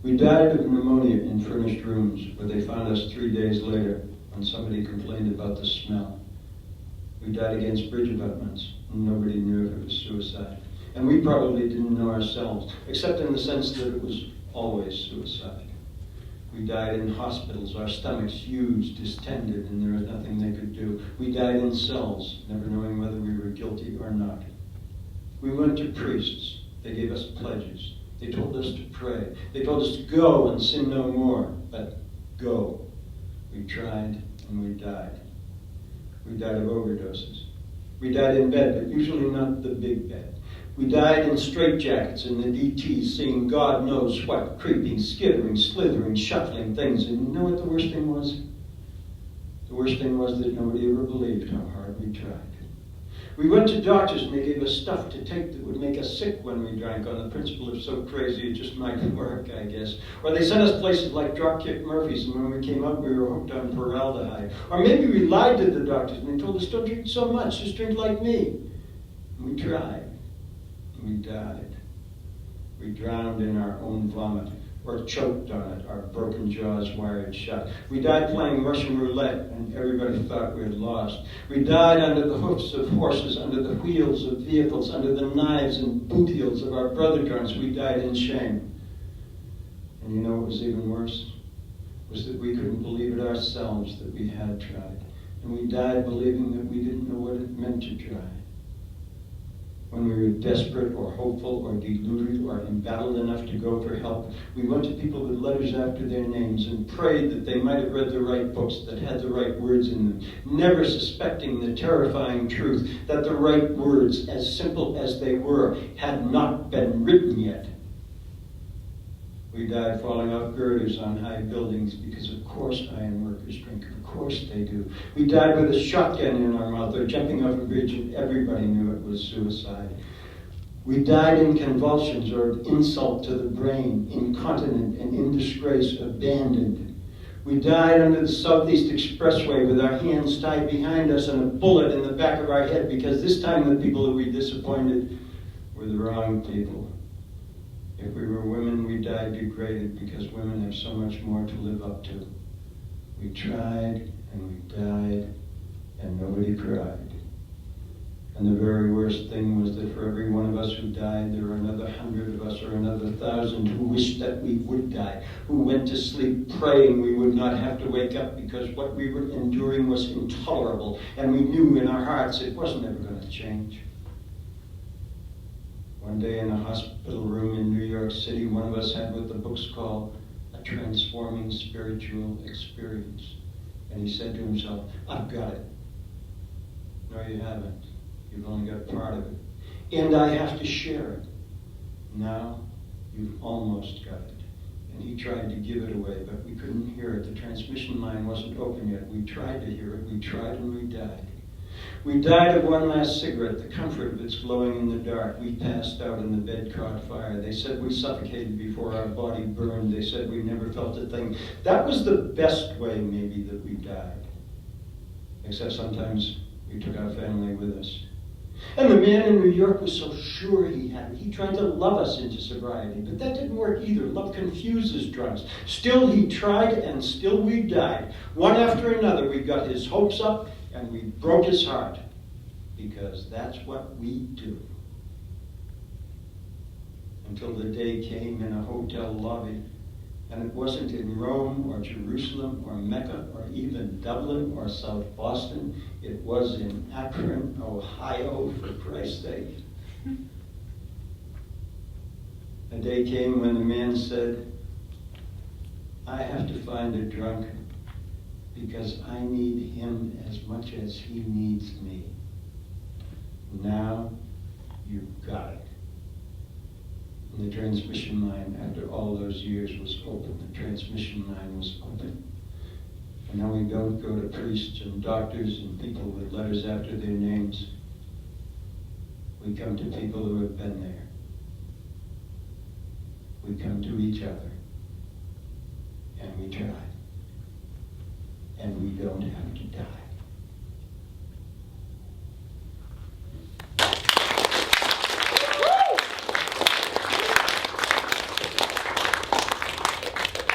We died of pneumonia in furnished rooms where they found us 3 days later when somebody complained about the smell. We died against bridge abutments, and nobody knew if it was suicide. And we probably didn't know ourselves, except in the sense that it was always suicide. We died in hospitals, our stomachs huge, distended, and there was nothing they could do. We died in cells, never knowing whether we were guilty or not. We went to priests. They gave us pledges. They told us to pray. They told us to go and sin no more, but go. We tried and we died. We died of overdoses. We died in bed, but usually not the big bed. We died in straitjackets in the DT, seeing God knows what, creeping, skittering, slithering, shuffling things. And you know what the worst thing was? The worst thing was that nobody ever believed how hard we tried. We went to doctors and they gave us stuff to take that would make us sick when we drank on the principle of so crazy it just might work, I guess. Or they sent us places like Dropkick Murphy's, and when we came up we were hooked on formaldehyde. Or maybe we lied to the doctors and they told us, don't drink so much, just drink like me. And we tried. We died. We drowned in our own vomit, or choked on it, our broken jaws wired shut. We died playing Russian roulette, and everybody thought we had lost. We died under the hoofs of horses, under the wheels of vehicles, under the knives and boot heels of our brother drunks. We died in shame. And you know what was even worse? Was that we couldn't believe it ourselves that we had tried. And we died believing that we didn't know what it meant to try. When we were desperate or hopeful or deluded or embattled enough to go for help, we went to people with letters after their names and prayed that they might have read the right books that had the right words in them, never suspecting the terrifying truth that the right words, as simple as they were, had not been written yet. We died falling off girders on high buildings because of course iron workers drink, of course they do. We died with a shotgun in our mouth or jumping off a bridge and everybody knew it was suicide. We died in convulsions or insult to the brain, incontinent and in disgrace, abandoned. We died under the Southeast Expressway with our hands tied behind us and a bullet in the back of our head because this time the people that we disappointed were the wrong people. If we were women, we died degraded because women have so much more to live up to. We tried and we died and nobody cried. And the very worst thing was that for every one of us who died, there were another 100 of us or another 1,000 who wished that we would die, who went to sleep praying we would not have to wake up because what we were enduring was intolerable, and we knew in our hearts it wasn't ever going to change. One day in a hospital room in New York City, one of us had what the books call a transforming spiritual experience. And he said to himself, I've got it. No, you haven't. You've only got part of it. And I have to share it. Now, you've almost got it. And he tried to give it away, but we couldn't hear it. The transmission line wasn't open yet. We tried to hear it. We tried and we died. We died of one last cigarette, the comfort of its glowing in the dark. We passed out and the bed caught fire. They said we suffocated before our body burned. They said we never felt a thing. That was the best way, maybe, that we died. Except sometimes we took our family with us. And the man in New York was so sure he had it. He tried to love us into sobriety, but that didn't work either. Love confuses drugs. Still he tried, and still we died. One after another, we got his hopes up, and we broke his heart, because that's what we do. Until the day came in a hotel lobby, and it wasn't in Rome or Jerusalem or Mecca or even Dublin or South Boston. It was in Akron, Ohio, for Christ's sake. A day came when the man said, I have to find a drunk because I need him as much as he needs me. Now you've got it. And the transmission line, after all those years, was open. The transmission line was open. And now we don't go to priests and doctors and people with letters after their names. We come to people who have been there. We come to each other. And we try. And we don't have to die.